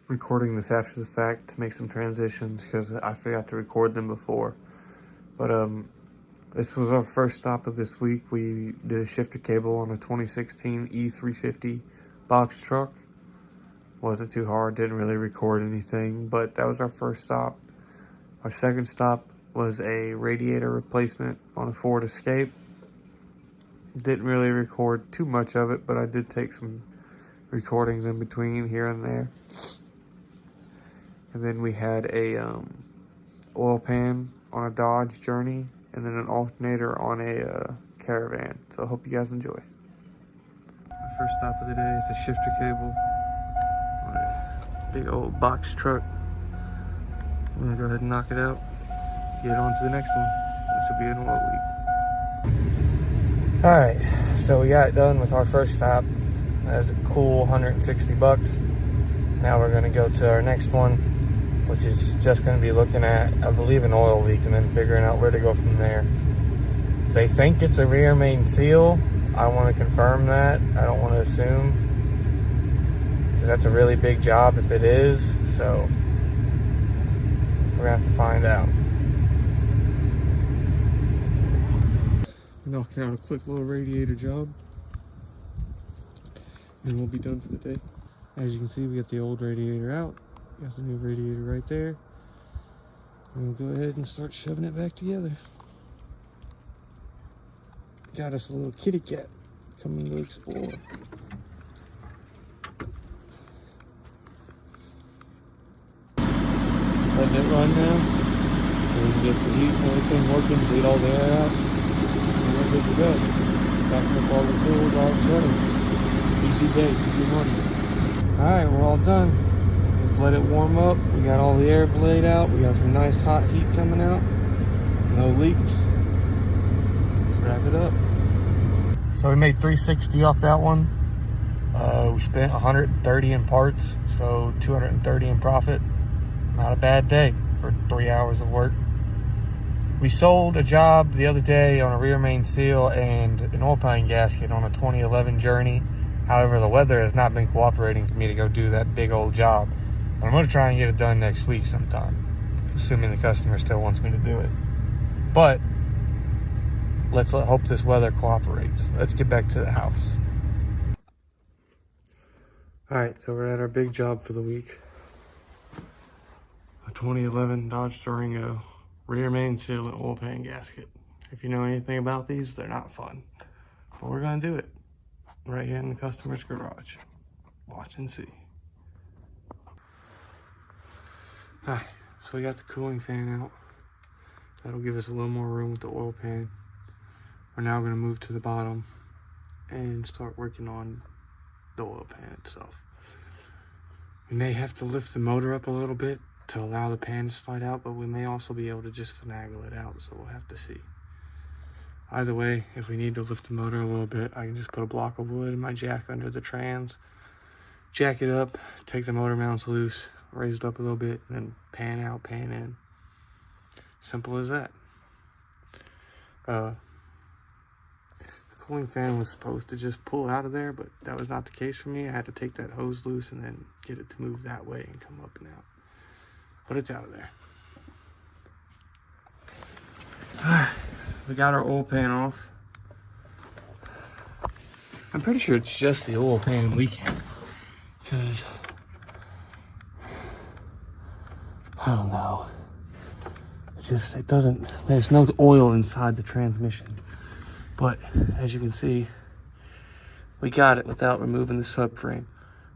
recording this after the fact to make some transitions because I forgot to record them before. But this was our first stop of this week. We did a shifter cable on a 2016 E350 box truck. Wasn't too hard, didn't really record anything, but that was our first stop. Our second stop was a radiator replacement on a Ford Escape. Didn't really record too much of it, but I did take some recordings in between here and there. And then we had a oil pan on a Dodge Journey, and then an alternator on a caravan. So I hope you guys enjoy. My first stop of the day is a shifter cable on a big old box truck. I'm gonna go ahead and knock it out, get on to the next one. This will be an oil leak. All right, so we got done with our first stop. That was a cool 160 bucks. Now we're gonna go to our next one, which is just gonna be looking at, I believe, an oil leak and then figuring out where to go from there. They think it's a rear main seal. I wanna confirm that. I don't wanna assume, because that's a really big job if it is, so we're gonna have to find out. Knocking out a quick little radiator job, and we'll be done for the day. As you can see, we got the old radiator out. Got the new radiator right there. And we'll go ahead and start shoving it back together. Got us a little kitty cat coming to explore. Letting it run now. So we can get the heat and everything working, bleed all the air out. And we're good to go. Backing up all the tools, all it's running. Easy day, easy morning. Alright, we're all done. Let's let it warm up. We got all the air blade out. We got some nice hot heat coming out. No leaks. Let's wrap it up. So we made $360 off that one. We spent $130 in parts, so $230 in profit. Not a bad day for 3 hours of work. We sold a job the other day on a rear main seal and an oil pan gasket on a 2011 Journey. However, the weather has not been cooperating for me to go do that big old job. But I'm going to try and get it done next week sometime, assuming the customer still wants me to do it. But let's hope this weather cooperates. Let's get back to the house. All right, so we're at our big job for the week. A 2011 Dodge Durango rear main seal and oil pan gasket. If you know anything about these, they're not fun. But we're going to do it right here in the customer's garage. Watch and see. Alright, so we got the cooling fan out. That'll give us a little more room with the oil pan. We're now going to move to the bottom and start working on the oil pan itself. We may have to lift the motor up a little bit to allow the pan to slide out, but we may also be able to just finagle it out, so we'll have to see. Either way, if we need to lift the motor a little bit, I can just put a block of wood in my jack under the trans, jack it up, take the motor mounts loose, raise it up a little bit, and then pan out, pan in. Simple as that. The cooling fan was supposed to just pull out of there, but that was not the case for me. I had to take that hose loose and then get it to move that way and come up and out. But it's out of there. We got our oil pan off. I'm pretty sure it's just the oil pan leaking, because I don't know. It doesn't, there's no oil inside the transmission. But as you can see, we got it without removing the subframe.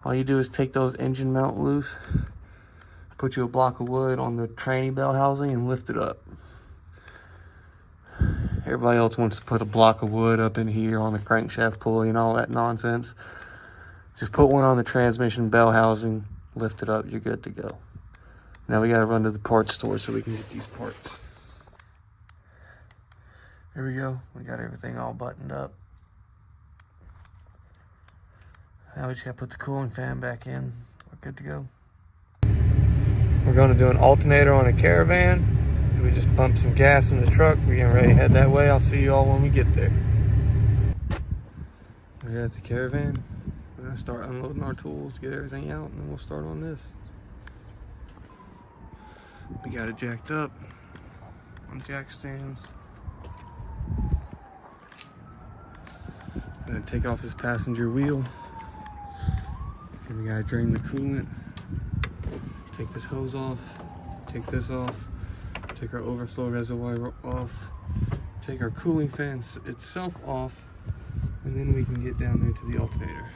All you do is take those engine mount loose, put you a block of wood on the tranny bell housing and lift it up. Everybody else wants to put a block of wood up in here on the crankshaft pulley and all that nonsense. Just put one on the transmission bell housing, lift it up, you're good to go. Now we gotta run to the parts store so we can get these parts. There we go, we got everything all buttoned up. Now we just gotta put the cooling fan back in. We're good to go. We're gonna do an alternator on a caravan. We just pumped some gas in the truck. We're getting ready to head that way. I'll see you all when we get there. We're at the caravan. We're gonna start unloading our tools to get everything out, and then we'll start on this. We got it jacked up on jack stands. Gonna take off this passenger wheel. And we gotta drain the coolant. Take this hose off. Take this off. Take our overflow reservoir off. Take our cooling fan itself off. And then we can get down there to the alternator.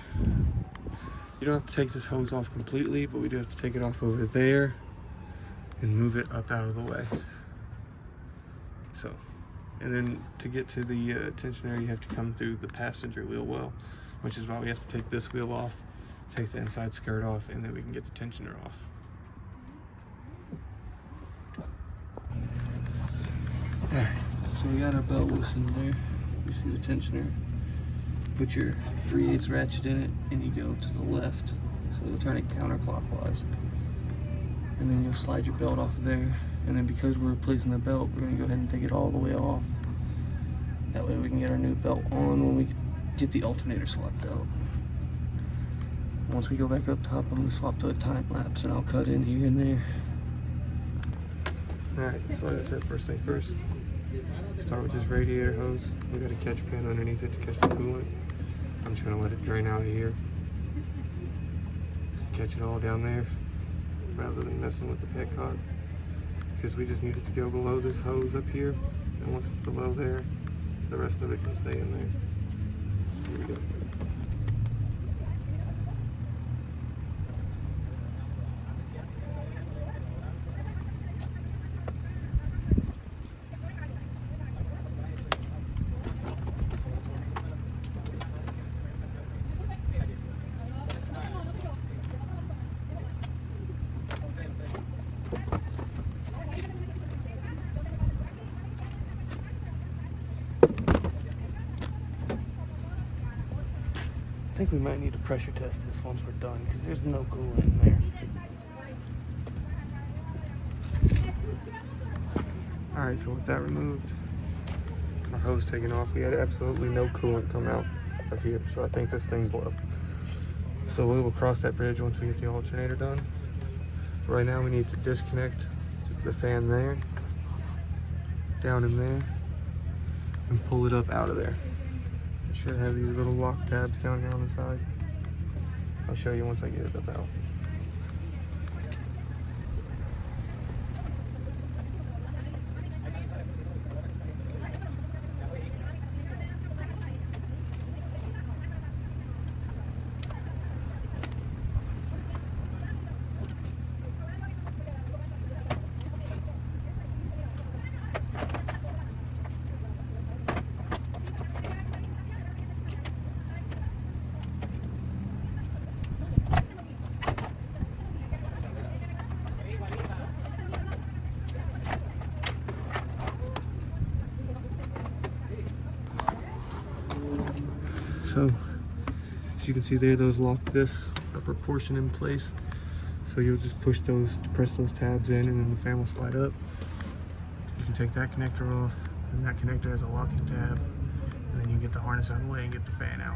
You don't have to take this hose off completely, but we do have to take it off over there and move it up out of the way. So, and then to get to the tensioner, you have to come through the passenger wheel well, which is why we have to take this wheel off, take the inside skirt off, and then we can get the tensioner off. Alright, so we got our belt loosened there. You see the tensioner. Put your 3/8 ratchet in it and you go to the left. So you'll turn it counterclockwise. And then you'll slide your belt off of there. And then because we're replacing the belt, we're gonna go ahead and take it all the way off. That way we can get our new belt on when we get the alternator swapped out. Once we go back up top, I'm gonna swap to a time lapse and I'll cut in here and there. Alright, so like I said, first thing first, start with this radiator hose. We got a catch pan underneath it to catch the coolant. I'm just gonna let it drain out of here. Catch it all down there rather than messing with the petcock, because we just need it to go below this hose up here, and once it's below there, the rest of it can stay in there. Here we go. I think we might need to pressure test this once we're done, because there's no coolant in there. Alright, so with that removed, our hose taken off, we had absolutely no coolant come out of here, so I think this thing's low. So we will cross that bridge once we get the alternator done. Right now we need to disconnect the fan there, down in there, and pull it up out of there. It should have these little lock tabs down here on the side. I'll show you once I get it up out. So, as you can see there, those lock this upper portion in place. So you'll just press those tabs in, and then the fan will slide up. You can take that connector off, and that connector has a locking tab, and then you get the harness out of the way and get the fan out.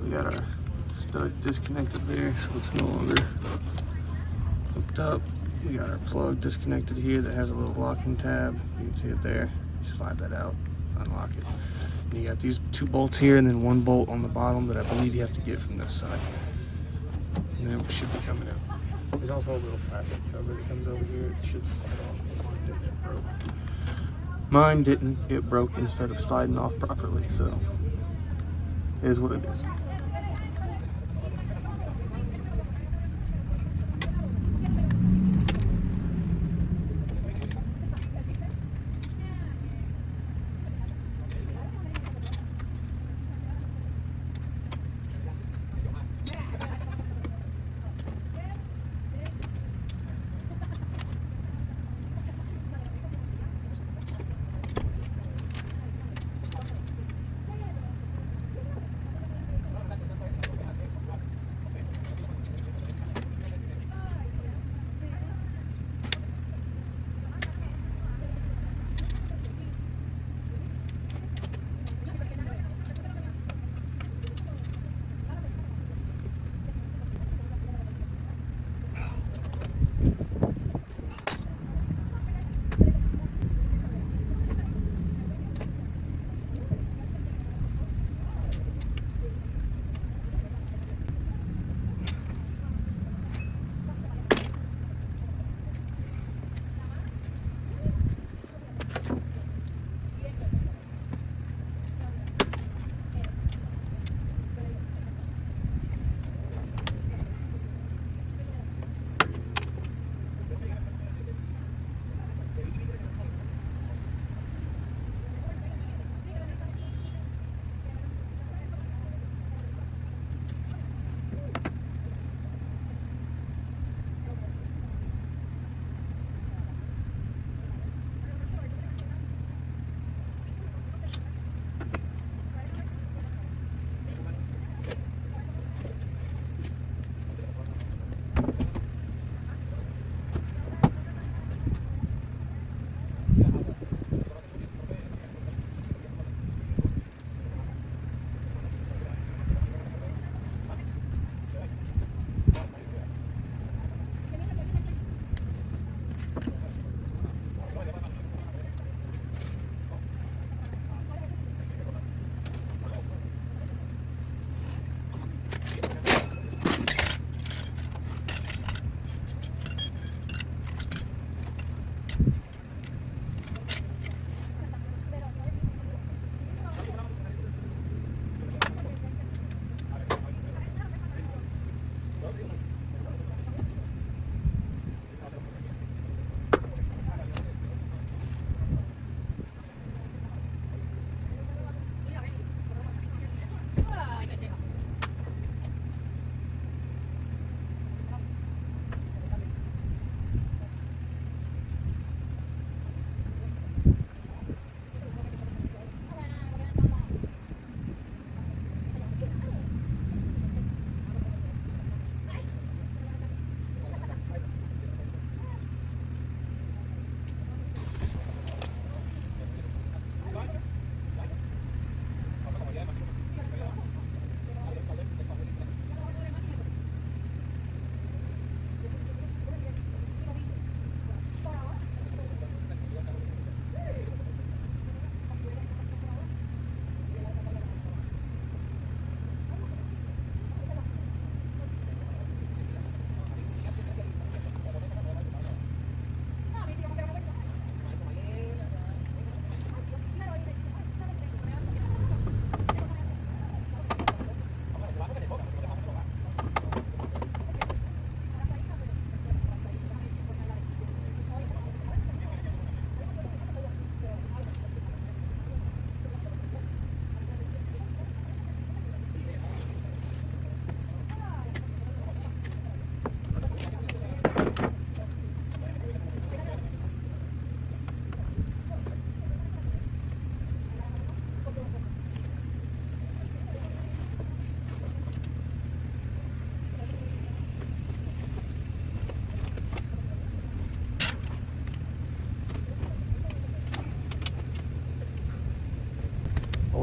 We got our stud disconnected there, so it's no longer hooked up. We got our plug disconnected here that has a little locking tab. You can see it there. Slide that out, unlock it. And you got these 2 bolts here and then 1 bolt on the bottom that I believe you have to get from this side. And then it should be coming out. There's also a little plastic cover that comes over here. It should slide off. Mine didn't. It broke instead of sliding off properly, so it is what it is.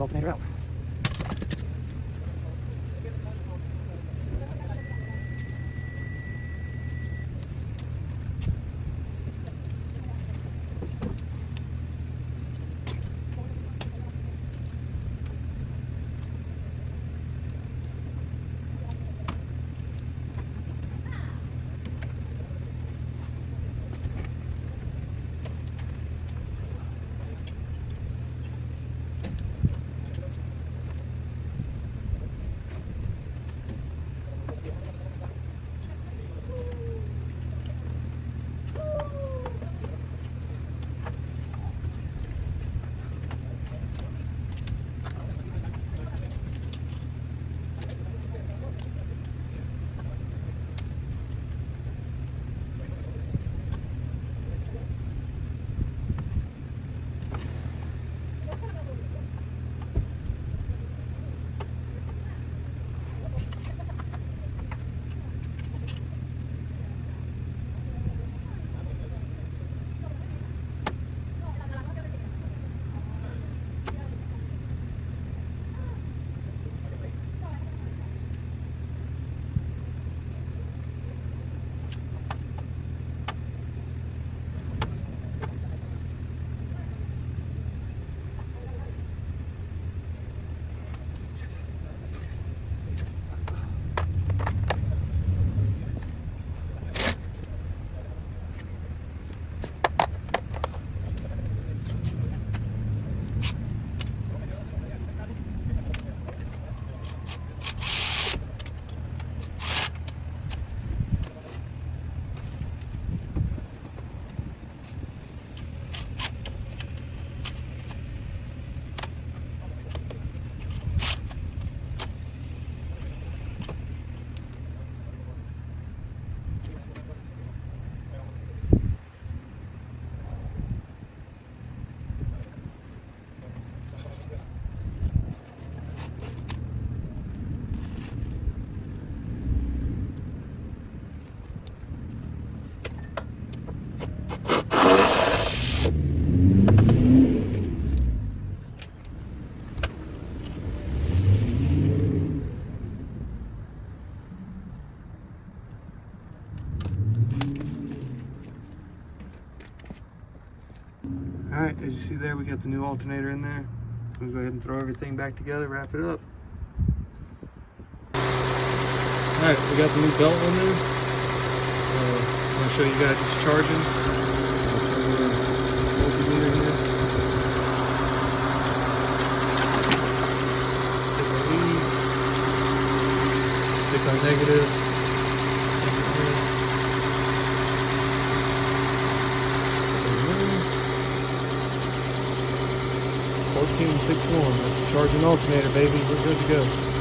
alternator out. Alright, as you see there, we got the new alternator in there. We'll go ahead and throw everything back together, wrap it up. Alright, we got the new belt on there. I'm going to show you guys it's charging. I'll show you the multimeter here. Stick on negative. 1461. That's the charging alternator, baby. We're good to go.